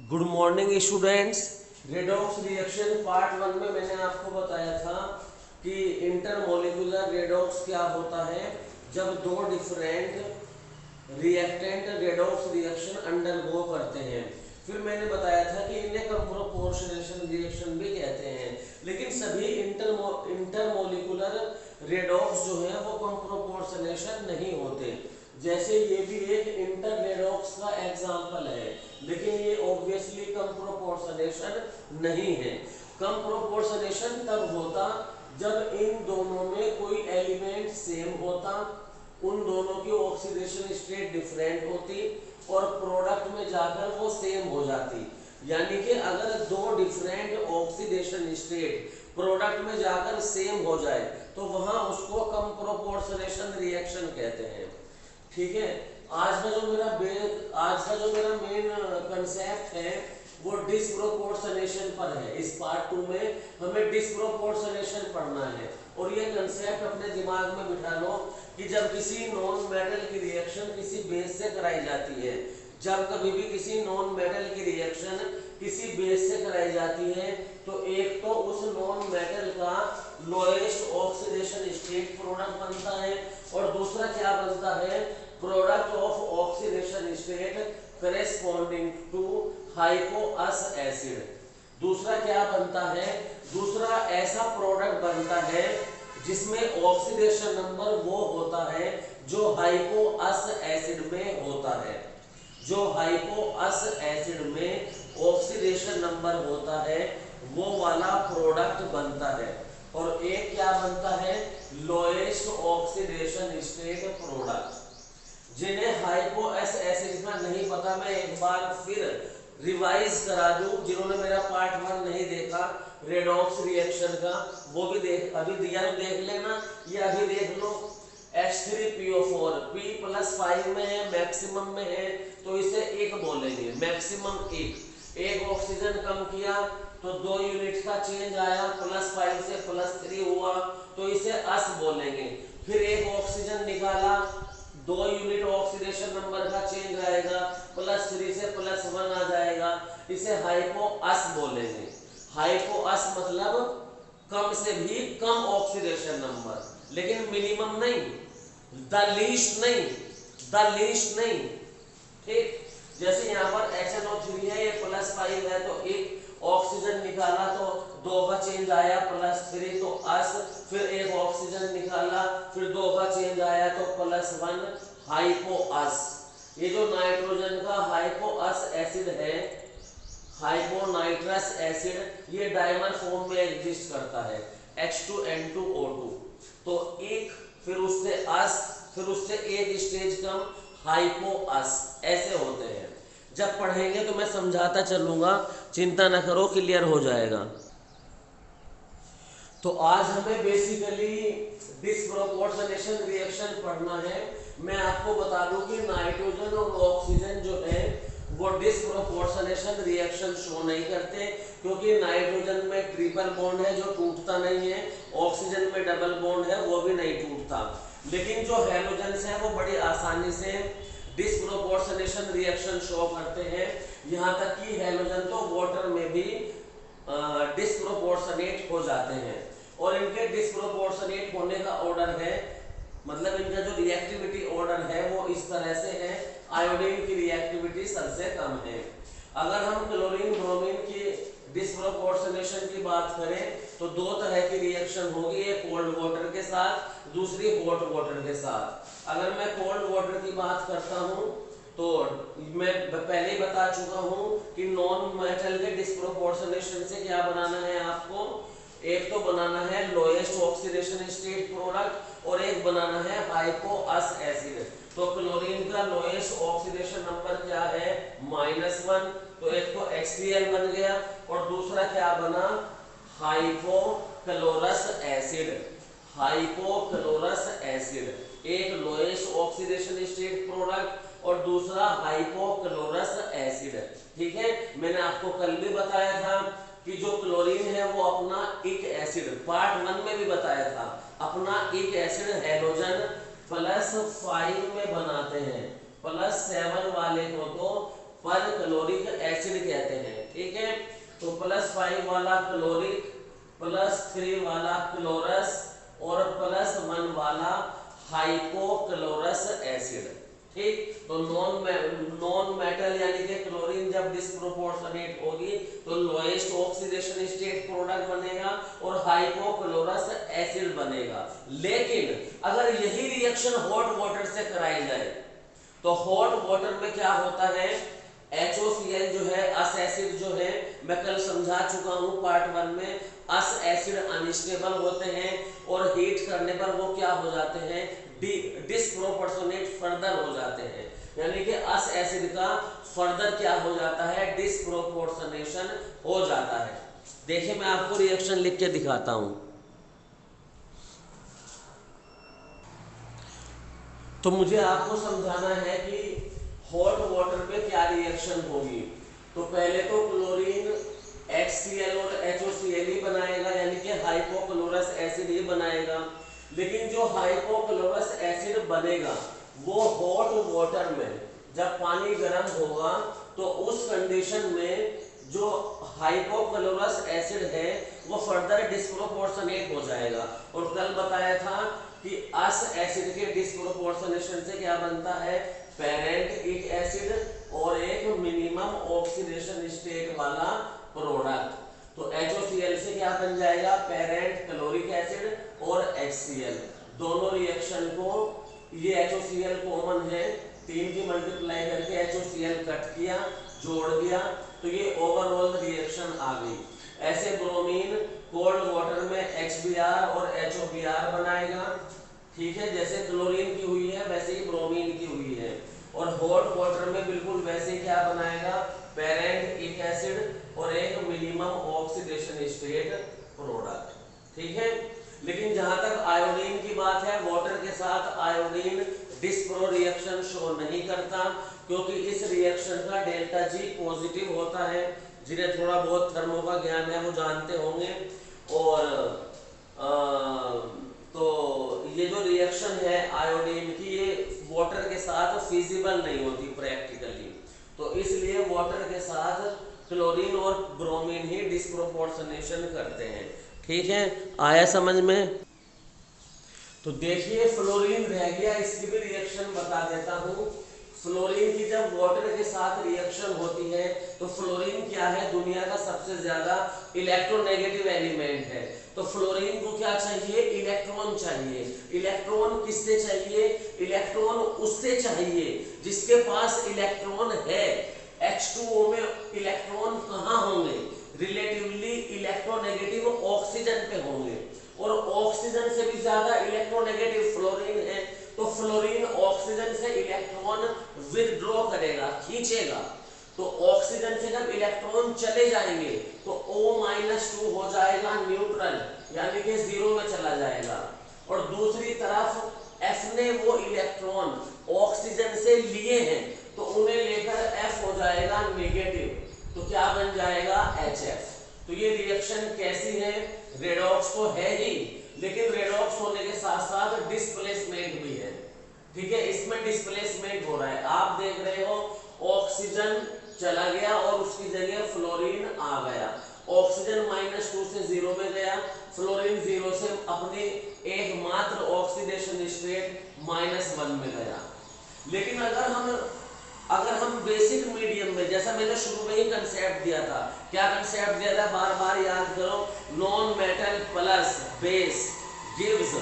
Good morning students. Redox reaction part 1 में मैंने आपको बताया था कि इंटरमोलिकुलर रेडॉक्स क्या होता है जब दो different reactant redox reaction undergo करते हैं। फिर मैंने बताया था कि इन्हें कंप्रोपोर्शनेशन रिएक्शन भी कहते हैं, लेकिन सभी इंटरमोलिकुलर रेडॉक्स जो है वो कंप्रोपोर्शनेशन नहीं होते। जैसे ये भी एक इंटर रेडॉक्स का एग्जाम्पल है, लेकिन ये ऑब्वियसली कम प्रोपोर्शनेशन नहीं है। कम प्रोपोर्शनेशन तब होता जब इन दोनों में कोई एलिमेंट सेम होता, उन दोनों की ऑक्सीडेशन स्टेट डिफरेंट होती और प्रोडक्ट में जाकर वो सेम हो जाती। यानी कि अगर दो डिफरेंट ऑक्सीडेशन स्टेट प्रोडक्ट में जाकर सेम हो जाए तो वहां उसको कम प्रोपोर्शनेशन रिएक्शन कहते हैं। ठीक है। आज का जो मेरा मेन कंसेप्ट है वो डिस्प्रोपोर्शनेशन पर है। इस पार्ट 2 में हमें डिस्प्रोपोर्शनेशन पढ़ना है और ये कंसेप्ट अपने दिमाग में बिठा लो कि जब किसी नॉन मेटल की रिएक्शन किसी बेस से कराई जाती है, जब कभी भी किसी नॉन मेटल की रिएक्शन किसी बेस से कराई जाती है तो एक तो उस नॉन मेटल का लोएस्ट ऑक्सीडेशन स्टेट प्रोडक्ट बनता है और दूसरा क्या बनता है, product of oxidation state corresponding to hypous acid. दूसरा क्या बनता है, दूसरा ऐसा प्रोडक्ट बनता है जिसमें ऑक्सीडेशन नंबर वो होता है जो हाइपोअस एसिड में होता है। जो हाइपोअस एसिड में ऑक्सीडेशन नंबर होता है वो वाला प्रोडक्ट बनता है। और एक क्या बनता है, लोएस्ट ऑक्सीडेशन स्टेट प्रोडक्ट। जिन्हें हाइपोअस एसिड का नहीं पता मैं एक बार फिर रिवाइज करा दूं, जिन्होंने मेरा पार्ट 1 नहीं देखा रेडॉक्स रिएक्शन का वो भी देख, अभी दिया तो देख लेना, ये अभी देख लो। H3PO4 P+5 में है, मैक्सिमम में है तो इसे एक बोलेंगे, मैक्सिमम एक ऑक्सीजन कम किया तो 2 यूनिट का चेंज आया, +5 से +3 हुआ तो इसे अस बोलेंगे। फिर एक ऑक्सीजन निकाला, 2 यूनिट ऑक्सीडेशन नंबर का चेंज आएगा, +3 से +1 आ जाएगा, इसे हाइपोअस बोलेंगे। हाइपोअस मतलब कम से भी कम ऑक्सीडेशन नंबर, लेकिन मिनिमम नहीं, द लीस्ट नहीं, द लीस्ट नहीं। ठीक, जैसे यहाँ पर HNO3 है, ये +5 है तो एक ऑक्सीजन निकाला तो 2 का चेंज आया +3 तो अस, फिर एक ऑक्सीजन निकाला फिर 2 का चेंज आया तो +1 हाइपोअस। ये जो नाइट्रोजन का हाइपोअस एसिड है, हाइपोनाइट्रस एसिड, ये डायमर फॉर्म में एग्जिस्ट करता है, H2N2O2। तो एक फिर उससे अस, फिर उससे एक स्टेज कम हाइपोअस, ऐसे होते हैं। जब पढ़ेंगे तो मैं समझाता चलूंगा, चिंता न करो, क्लियर हो जाएगा। तो आज हमें बेसिकली डिस्प्रोपोर्शनेशन रिएक्शन पढ़ना है। मैं आपको बता दूं कि नाइट्रोजन और ऑक्सीजन जो है वो डिस्प्रोपोर्शनेशन रिएक्शन शो नहीं करते, क्योंकि नाइट्रोजन में ट्रिपल बॉन्ड है जो टूटता नहीं है, ऑक्सीजन में डबल बॉन्ड है वो भी नहीं टूटता। लेकिन जो हैलोजन्स हैं वो बड़ी आसानी से डिस्प्रोपोर्शनेशन रिएक्शन शो करते हैं। यहाँ तक कि हैलोजन तो वाटर में भी डिस्प्रोपोर्शनेट हो जाते हैं। और इनके डिस्प्रोपोर्शनेट होने का ऑर्डर है, मतलब इनका जो रिएक्टिविटी ऑर्डर है वो इस तरह से है। आयोडीन की रिएक्टिविटी सबसे कम है। अगर हम क्लोरीन ब्रोमीन की डिस्प्रोपोर्शनेशन की बात करें तो 2 तरह की रिएक्शन होगी, एक कोल्ड वाटर के साथ, दूसरी हॉट वाटर के साथ। अगर मैं कोल्ड वाटर की बात करता हूं तो मैं पहले ही बता चुका हूं कि नॉन मेटल के डिस्प्रोपोर्शनेशन से क्या बनाना है आपको, एक तो बनाना है लोएस्ट ऑक्सीडेशन स्टेट प्रोडक्ट और एक बनाना है हाइपोअस एसिड। तो क्लोरीन का लोएस्ट ऑक्सीडेशन नंबर क्या है, -1, तो एक तो HCl बन गया और दूसरा क्या बना, हाइपोक्लोरस एसिड। हाइपोक्लोरस एसिड एक लोएस्ट ऑक्सीडेशन स्टेट प्रोडक्ट और दूसरा हाइपोक्लोरस एसिड। ठीक है, मैंने आपको कल भी बताया था कि जो क्लोरीन है वो अपना एक एसिड, पार्ट 1 में भी बताया था, अपना एक एसिड हैलोजन +5 में बनाते हैं, +7 वाले को तो पर क्लोरिक एसिड कहते तो +5 वाला क्लोरिक, +3 वाला क्लोरस और +1 वाला हाइपोक्लोरस एसिड। ठीक, तो नॉन मेटल यानी कि क्लोरीन जब डिस्प्रोपोर्शनेट होगी तो लोएस्ट ऑक्सीडेशन स्टेट प्रोडक्ट बनेगा और हाइपोक्लोरस एसिड बनेगा। लेकिन अगर यही रिएक्शन हॉट वाटर से कराई जाए तो हॉट वाटर में क्या होता है, HOCl जो है, अस एसिड जो है, मैं कल समझा चुका हूं पार्ट 1 में, अस एसिड अनस्टेबल होते हैं और हीट करने पर वो क्या हो जाते हैं, डिस्प्रोपोर्शनेट फर्दर हो जाते हैं। यानी कि अस एसिड का फर्दर क्या हो जाता है, डिस्प्रोपोर्शनेशन हो जाता है। देखिए मैं आपको रिएक्शन लिख के दिखाता हूं। तो मुझे आपको समझाना है कि हॉट वाटर में क्या रिएक्शन होगी। तो पहले तो क्लोरीन HCl और HOCl ही बनाएगा, यानी कि हाइपोक्लोरस एसिड ही बनाएगा। लेकिन जो हाइपोक्लोरस एसिड बनेगा वो हॉट वाटर में जब पानी गर्म होगा तो उस कंडीशन में जो हाइपोक्लोरस एसिड है वो फर्दर डिस्प्रोपोर्शनेट हो जाएगा। और कल बताया था कि अस एसिड के डिस्प्रोपोर्शनेशन से क्या बनता है, पेरेंट एसिड और एक मिनिमम ऑक्सीडेशन स्टेट वाला प्रोडक्ट। तो HOCl से क्या बन जाएगा, पेरेंट क्लोरिक एसिड और HCl। दोनों रिएक्शन को, ये HOCl कॉमन है, 3 की मल्टीप्लाई करके HOCl कट किया, जोड़ दिया, तो ये ओवरऑल रिएक्शन आ गई। ऐसे ब्रोमीन कोल्ड वाटर में HBr और HOBr बनाएगा। ठीक है, जैसे क्लोरीन की हुई है वैसे ही ब्रोमीन की हुई है। और हॉट वाटर में बिल्कुल वैसे ही क्या बनाएगा, पेरेंट एक एसिड और एक मिनिमम ऑक्सीडेशन स्टेट प्रोडक्ट। ठीक है, लेकिन जहां तक आयोडीन की बात है, वाटर के साथ आयोडीन डिस्प्रो रिएक्शन शो नहीं करता, क्योंकि इस रिएक्शन का डेल्टा G पॉजिटिव होता है। जिन्हें थोड़ा बहुत थर्मो का ज्ञान है वो जानते होंगे। और तो ये जो रिएक्शन है आयोडीन की, ये वाटर के साथ फिजिबल नहीं होती प्रैक्टिकली, तो इसलिए वाटर के साथ क्लोरीन और ब्रोमीन ही डिस्प्रोपोर्शनेशन करते हैं। ठीक है, आया समझ में। तो देखिए फ्लोरीन रह गया, इसकी भी रिएक्शन बता देता हूं। फ्लोरीन की जब वाटर के साथ रिएक्शन होती है तो फ्लोरीन क्या है, दुनिया का सबसे ज्यादा इलेक्ट्रोनेगेटिव एलिमेंट है। तो फ्लोरीन को क्या चाहिए, इलेक्ट्रॉन चाहिए। इलेक्ट्रॉन किससे चाहिए, इलेक्ट्रॉन उससे चाहिए जिसके पास इलेक्ट्रॉन है। H2O में इलेक्ट्रॉन कहाँ होंगे, रिलेटिवली इलेक्ट्रोनेगेटिव ऑक्सीजन पे होंगे, और ऑक्सीजन से भी ज्यादा इलेक्ट्रोनेगेटिव फ्लोरीन है। तो फ्लोरीन ऑक्सीजन से इलेक्ट्रॉन विथड्रॉ करेगा, खींचेगा। तो ऑक्सीजन से जब इलेक्ट्रॉन चले जाएंगे तो O-2 हो जाएगा न्यूट्रल, यानी कि 0 में चला जाएगा। और दूसरी तरफ F ने वो इलेक्ट्रॉन ऑक्सीजन से लिए हैं तो उन्हें लेकर F हो जाएगा नेगेटिव, तो क्या बन जाएगा, HF। तो ये रिएक्शन कैसी है, रेडॉक्स तो है ही, लेकिन रेडॉक्स होने के साथ साथ डिस्प्लेसमेंट भी है। ठीक है, इसमें डिस्प्लेसमेंट हो रहा है। आप देख रहे हो ऑक्सीजन चला गया और उसकी जगह फ्लोरीन आ गया। ऑक्सीजन -2 से 0 में गया, फ्लोरीन 0 से अपने एकमात्र ऑक्सीडेशन स्टेट -1 में गया। लेकिन अगर हम बेसिक मीडियम में, जैसा मैंने शुरू में ही कंसेप्ट दिया था, क्या कंसेप्ट दिया था, बार बार याद करो, non metal plus base gives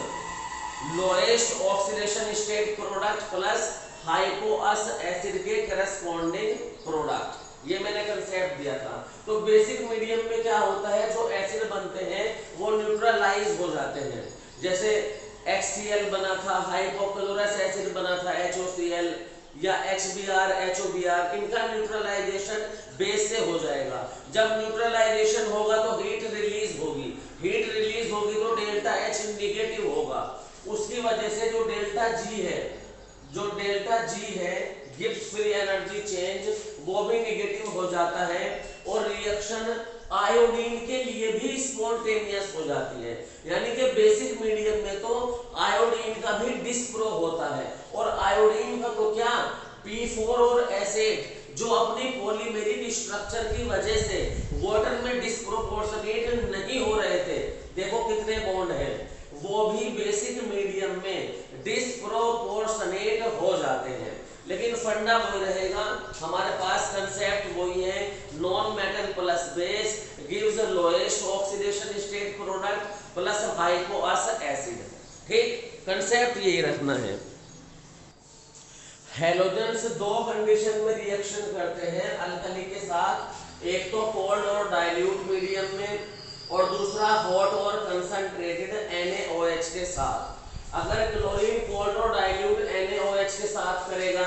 lowest oxidation state product plus hypous acid के करस्पॉन्डिंग प्रोडक्ट, ये मैंने कंसेप्ट दिया था। तो बेसिक मीडियम में क्या होता है, जो एसिड बनते हैं वो न्यूट्रलाइज हो जाते हैं। जैसे HCl बना था, हाइपोक्लोरस एसिड बना था HOCl, या HBr HOBr, इनका न्यूट्रलाइजेशन बेस से हो जाएगा। जब न्यूट्रलाइजेशन होगा तो हीट रिलीज होगी, हीट रिलीज होगी तो डेल्टा H निगेटिव होगा। उसकी वजह से जो डेल्टा G है गिब्स फ्री एनर्जी चेंज, वो भी निगेटिव हो जाता है। और रिएक्शन आयोडीन के लिए भी स्पॉन्टेनियस हो जाती है। यानी कि बेसिक मीडियम में तो आयोडीन का भी डिस्प्रो होता है, और आयोडीन का तो क्या, P4 और एसिड जो अपनी पॉलीमेरिक स्ट्रक्चर की वजह से वाटर में फंडा वही रहेगा, हमारे पास कंसेप्ट वही है, non metal plus base gives lowest oxidation state product plus hypous acid. ठीक, कंसेप्ट यही रखना है। हैलोजन्स दो कंडीशन में रिएक्शन करते हैं अल्कली के साथ, एक तो कोल्ड और डाइल्यूट मीडियम में, और दूसरा हॉट और कंसंट्रेटेड NaOH के साथ। अगर क्लोरीन कोल्ड और डाइल्यूट NaOH के साथ करेगा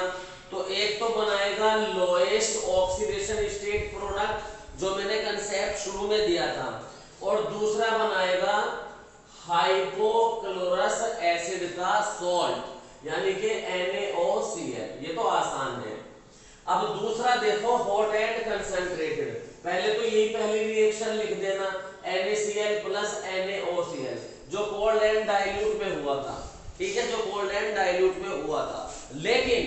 तो एक तो बनाएगा लोएस्ट ऑक्सीडेशन स्टेट प्रोडक्ट जो मैंने कंसेप्ट शुरू में दिया था, और दूसरा बनाएगा हाइपोक्लोरस एसिड का सॉल्ट यानी कि NaOCl। ये तो आसान है। अब दूसरा देखो हॉट एंड कंसंट्रेटेड, पहले तो यही पहली रिएक्शन लिख देना NaCl प्लस NaOCl जो कोल्ड एंड डाइल्यूट में हुआ था। ठीक है, जो कोल्ड एंड डाइल्यूट में हुआ था, लेकिन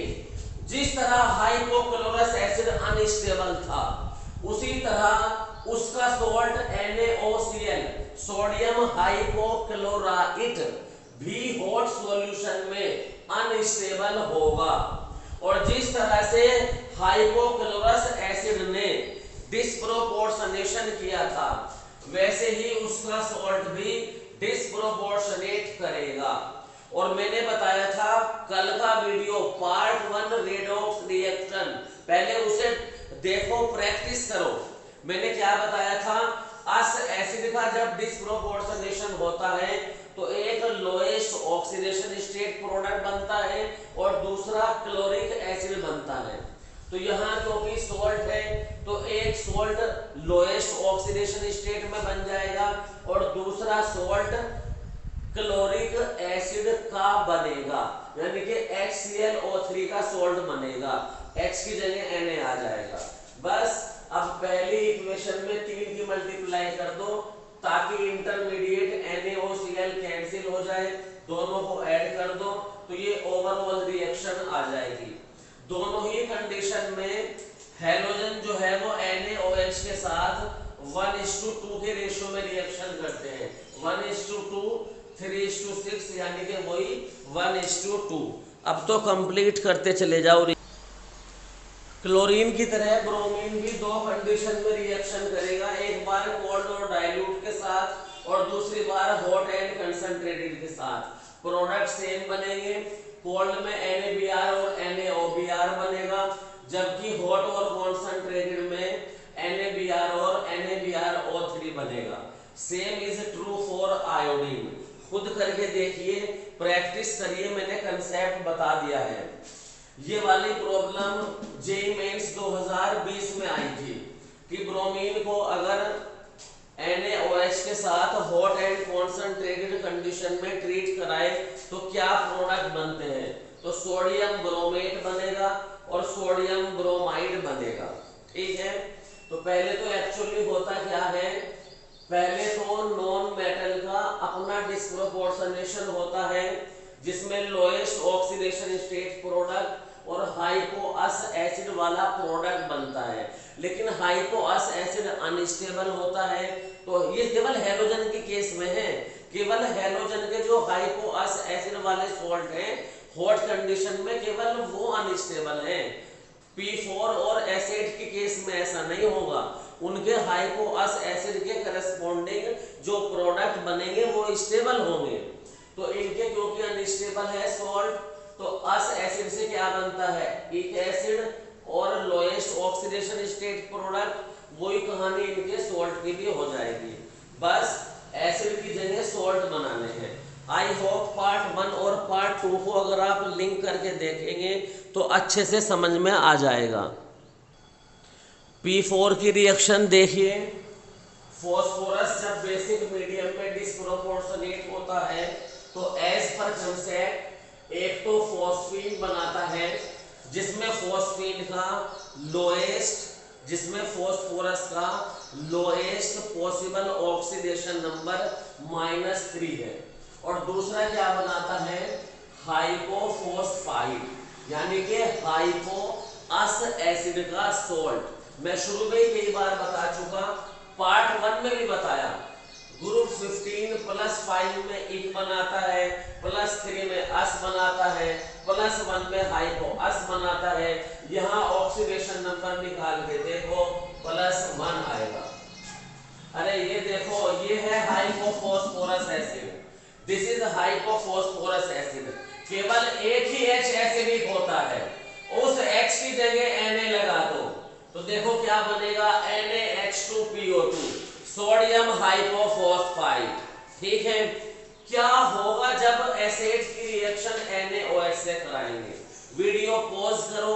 जिस तरह हाइपोक्लोरस एसिड अनस्टेबल था उसी तरह उसका सॉल्ट NaOCl सोडियम हाइपोक्लोराइट भी हॉट सॉल्यूशन में अनस्टेबल होगा, और जिस तरह से हाइपोक्लोरस एसिड ने डिस्प्रोपोर्शनेशन किया था वैसे ही उसका सॉल्ट भी डिस्प्रोपोर्शनेट करेगा। और मैंने बताया था कल का वीडियो पार्ट 1 रेडॉक्स रिएक्शन, पहले उसे देखो, प्रैक्टिस करो। मैंने क्या बताया था, अस एसिड का जब डिस्प्रोपोर्शनेशन होता है तो एक लोएस्ट ऑक्सीडेशन स्टेट प्रोडक्ट बनता है और दूसरा क्लोरिक एसिड बनता है। तो यहाँ क्योंकि सॉल्ट है तो एक सॉल्ट लोएस्ट ऑक्सीडेशन स्टेट में बन जाएगा और दूसरा सॉल्ट क्लोरिक एसिड का बनेगा, यानी कि HClO3 का सॉल्ट बनेगा, H की जगह Na आ जाएगा। बस अब पहली इक्वेशन में 3 की मल्टीप्लाई कर दो ताकि इंटरमीडिएट NaOCl कैंसिल हो जाए, दोनों को ऐड कर दो तो ये ओवरऑल रिएक्शन आ जाएगी। दोनों ही कंडीशन में हैलोजन जो है वो NaOH के साथ 1:2 के रेशियो में रिएक्शन करते हैं, 1:2 3:6 यानी कि वही 1:2। अब तो कंप्लीट करते चले जाओ। क्लोरीन की तरह ब्रोमीन भी दो कंडीशन में रिएक्शन करेगा, एक बार कोल्ड और डाइल्यूट के साथ और दूसरी बार हॉट एंड कंसंट्रेटेड के साथ। प्रोडक्ट सेम बनेंगे, कोल्ड में NaBr और NaOBr बनेगा, जबकि हॉट और कॉन्संट्रेटेड में NaBr और NaBrO3 बनेगा। Same is true for iodine. खुद करके देखिए, प्रैक्टिस करिए, मैंने कंसेप्ट बता दिया है। ये वाली प्रॉब्लम जेईई मेंस 2020 में आई थी कि ब्रोमीन को अगर NaOH के साथ हॉट एंड कॉन्संट्रेटेड कंडीशन में ट्रीट कराए तो क्या प्रोडक्ट बनते हैं, तो सोडियम ब्रोमेट बनेगा और सोडियम ब्रोमाइड बनेगा। ठीक है, तो पहले तो एक्चुअली होता क्या है, पहले तो नॉन मेटल का अपना डिस्प्रोपोर्शनेशन होता है जिसमें लोएस्ट ऑक्सीडेशन स्टेट प्रोडक्ट और हाइपोअस एसिड वाला प्रोडक्ट बनता है, लेकिन हाइपोअस एसिड अनस्टेबल होता है। तो ये केवल हैलोजन के केस में है, केवल हैलोजन के जो हाइपोअस एसिड वाले सॉल्ट हैं हॉट कंडीशन में केवल वो अनस्टेबल हैं। P4 और एसिड के केस में ऐसा नहीं होगा, उनके हाइपोअस एसिड के करस्पॉन्डिंग जो प्रोडक्ट बनेंगे वो स्टेबल होंगे। तो इनके क्योंकि अनस्टेबल है सॉल्ट, तो अस एसिड से क्या बनता है, एक एसिड और लोएस्ट ऑक्सीडेशन स्टेट प्रोडक्ट, वही कहानी इनके सॉल्ट की भी हो जाएगी। बस एसिड की जगह सॉल्ट बनाने हैं। आई होप पार्ट 1 और पार्ट 2 को अगर आप लिंक करके देखेंगे तो अच्छे से समझ में आ जाएगा। P4 की रिएक्शन देखिए, फॉस्फोरस जब बेसिक मीडियम में डिस्प्रोपोर्शनेट होता है तो एज पर कंसेप्ट एक तो फॉस्फीन बनाता है जिसमें फॉस्फीन का लोएस्ट, जिसमें फॉस्फोरस का लोएस्ट पॉसिबल ऑक्सीडेशन नंबर -3 है, और दूसरा क्या बनाता है, हाइपोफॉस्फाइड यानी कि हाइपोअस एसिड का सॉल्ट। मैं शुरू में ही कई बार बता चुका, पार्ट 1 में भी बताया, ग्रुप 15 +5 में इक बनाता है, +3 में अस बनाता है, +1 में हाइपोअस बनाता है। यहाँ ऑक्सीडेशन नंबर निकाल के देखो +1 आएगा। अरे ये देखो, ये है hypophosphorous acid, this is hypophosphorous acid. केवल एक ही H एसिडिक होता है, उस H की जगह Na लगा दो तो देखो क्या बनेगा, NaH2PO2, सोडियम हाइपोफॉस्फाइड। ठीक है, क्या होगा जब एसिड की रिएक्शन NaOH से कराएंगे? वीडियो पॉज करो,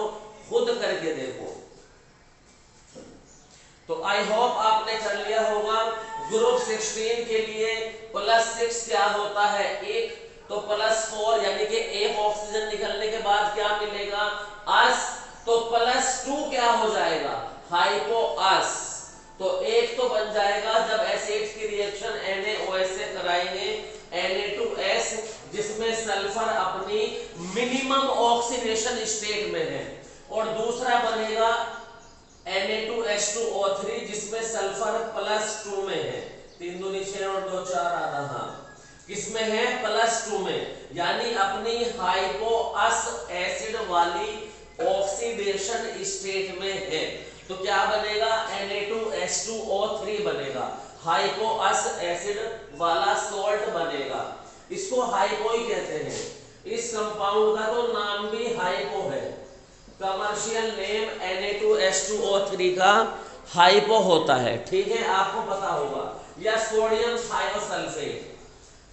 खुद करके देखो। तो आई होप आपने कर लिया होगा। ग्रुप 16 के लिए +6 क्या होता है, 1, तो +4 यानी कि एक ऑक्सीजन निकलने के बाद क्या मिलेगा, अस, तो +2 क्या हो जाएगा, हाइपोअस। तो एक तो बन जाएगा जब एसिड की रिएक्शन NaOH से कराएंगे Na2S, जिसमें सल्फर अपनी मिनिमम ऑक्सीडेशन स्टेट में है, और दूसरा बनेगा Na2H2O3, जिसमें सल्फर +2 में है। 3 दूनी 6 और 2 4 आ रहा, किसमें है, +2 में, यानी अपनी हाइपोअस एसिड वाली ऑक्सीडेशन स्टेट में है। तो क्या बनेगा, Na2H2O3 बनेगा, हाइपोअस एसिड वाला सॉल्ट बनेगा। इसको हाइपो ही कहते हैं। इस कंपाउंड का तो नाम भी हाइपो है, कमर्शियल नेम Na2H2O3 का हाइपो होता है। ठीक है, आपको पता होगा, या सोडियम थायोसल्फेट।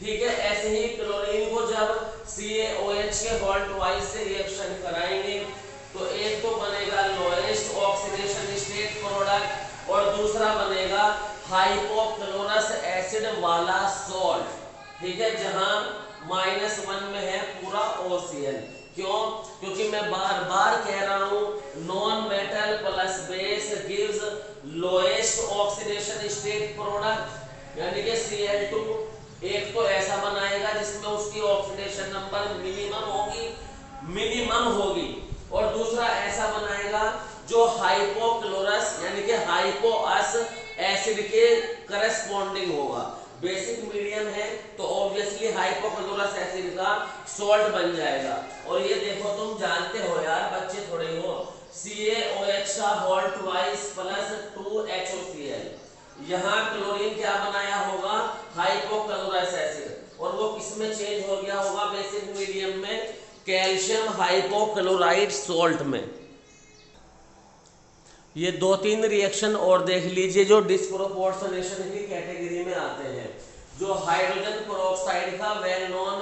ठीक है, ऐसे ही क्लोरीन को जब CaOH के वॉल्ट वाइज से रिएक्शन कराएंगे तो एक तो बनेगा लोएस्ट ऑक्सीडेशन स्टेट प्रोडक्ट, और दूसरा बनेगा हाइपोक्लोरस एसिड वाला सॉल्ट। ठीक है, जहां -1 में है पूरा OCl। क्यों? क्योंकि मैं बार बार कह रहा हूं, non metal plus base gives lowest oxidation state product, यानी कि Cl2 एक तो ऐसा बनाएगा जिसमें उसकी ऑक्सीडेशन नंबर मिनिमम होगी, और दूसरा ऐसा बनाएगा जो हाइपोक्लोरस यानी कि हाइपोअस एसिड के करस्पॉन्डिंग होगा। बेसिक मीडियम है तो ऑब्वियसली हाइपोक्लोरस एसिड का सॉल्ट बन जाएगा। और ये देखो, तुम जानते हो यार, बच्चे थोड़े हो, CaOH का वॉल्ट वाइज +2HOCl, यहाँ क्लोरीन क्या बनाया होगा, हाइपोक्लोरस एसिड, और वो किसमें चेंज हो गया होगा, बेसिक मीडियम में, कैल्शियम हाइपोक्लोराइड सॉल्ट में। ये 2-3 रिएक्शन और देख लीजिए जो डिस्प्रोपोर्शनेशन की कैटेगरी में आते हैं। जो हाइड्रोजन पेरोक्साइड का वेल नोन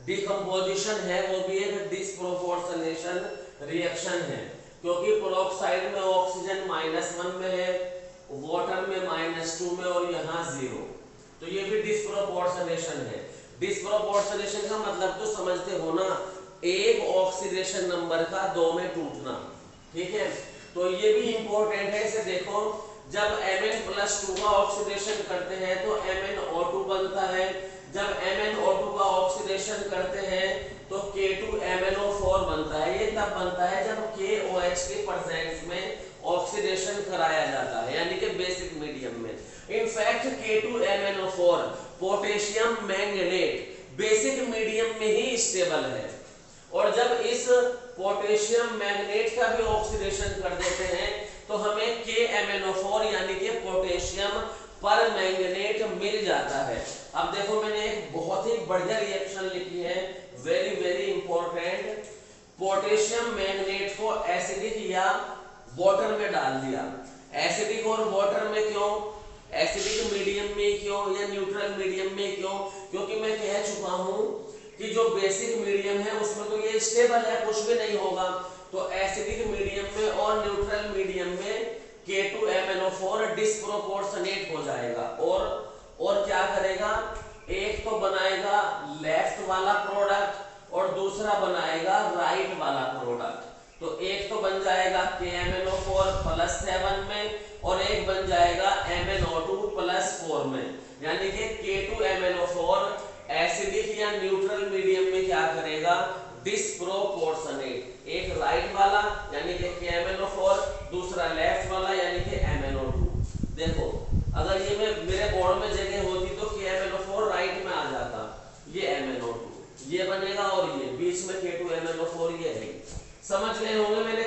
डिकम्पोजिशन है, वो भी एक डिस्प्रोपोर्शनेशन रिएक्शन है, क्योंकि पेरोक्साइड में ऑक्सीजन -1 में है, वाटर में -2 में, और यहाँ 0, तो ये भी डिस्प्रोपोर्शनेशन है। डिस्प्रोपोर्शनेशन का मतलब तो समझते हो ना, एक ऑक्सीडेशन नंबर का 2 में टूटना। ठीक है, तो ये भी इंपॉर्टेंट है। इसे देखो, जब Mn+2 का ऑक्सीडेशन करते हैं तो MnO2 बनता है, जब MnO2 का ऑक्सीडेशन करते हैं तो K2MnO4 बनता है। ये तब बनता है जब KOH के प्रेजेंस में ऑक्सीडेशन कराया जाता है, यानी कि बेसिक मीडियम में। In fact K2MnO4 potassium manganate basic medium में ही स्टेबल है, और जब इस पोटेशियम मैंगनेट का भी ऑक्सीडेशन कर देते हैं तो हमें KMnO4 यानी कि पोटेशियम पर मैंगनेट मिल जाता है। अब देखो, मैंने एक बहुत ही बढ़िया रिएक्शन लिखी है, very very important. Potassium manganate को एसिडिक या वाटर में डाल दिया। एसिडिक और वाटर में क्यों, एसिडिक मीडियम में क्यों, या न्यूट्रल मीडियम में क्यों? क्योंकि मैं कह चुका हूं कि जो बेसिक मीडियम है उसमें तो ये स्टेबल है, कुछ भी नहीं होगा। तो एसिडिक मीडियम में और न्यूट्रल मीडियम में K2MnO4 डिस्प्रोपोर्शनेट हो जाएगा, और क्या करेगा, एक तो बनाएगा लेफ्ट वाला प्रोडक्ट और दूसरा बनाएगा राइट वाला प्रोडक्ट। तो एक तो बन जाएगा KMnO4 +7 में, और एक बन जाएगा MnO2 +4 में, यानी कि K2MnO4 एसिडिक या न्यूट्रल मीडियम में क्या करेगा, डिस्प्रोपोर्शनेट। एक राइट वाला यानी कि KMnO4, दूसरा लेफ्ट वाला यानी कि MnO2। देखो, अगर ये में मेरे बोर्ड में जगह होती तो KMnO4 राइट में आ जाता, ये MnO2 ये बनेगा, और ये बीच में K2MnO4 ये है। समझ गए होंगे मैंने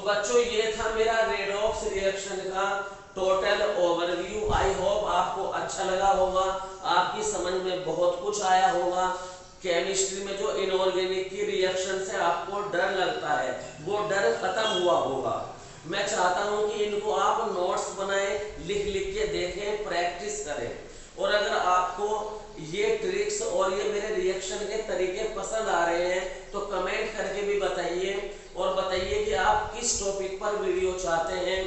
बच्चों ये था मेरा रेडॉक्स रिएक्शन का टोटल ओवरव्यू। आई होप आपको अच्छा लगा होगा, आपकी समझ में बहुत कुछ आया होगा। केमिस्ट्री में जो इनऑर्गेनिक की रिएक्शन से आपको डर लगता है वो डर खत्म हुआ होगा। मैं चाहता हूं कि इनको आप नोट्स बनाएं, लिख लिख के देखें, प्रैक्टिस करें। और अगर आपको ये ट्रिक्स और ये मेरे रिएक्शन के तरीके पसंद आ रहे हैं तो कमेंट करके भी बताइए, और बताइए कि आप किस टॉपिक पर वीडियो चाहते हैं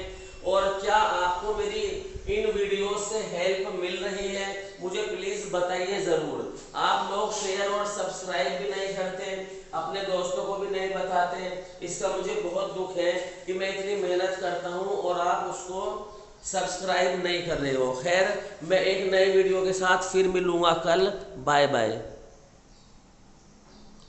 और क्या आपको मेरी इन वीडियो से हेल्प मिल रही है, मुझे प्लीज बताइए जरूर। आप लोग शेयर और सब्सक्राइब भी नहीं करते, अपने दोस्तों को भी नहीं बताते, इसका मुझे बहुत दुख है कि मैं इतनी मेहनत करता हूं और आप उसको सब्सक्राइब नहीं कर रहे हो। खैर, मैं एक नई वीडियो के साथ फिर मिलूंगा कल। Bye bye.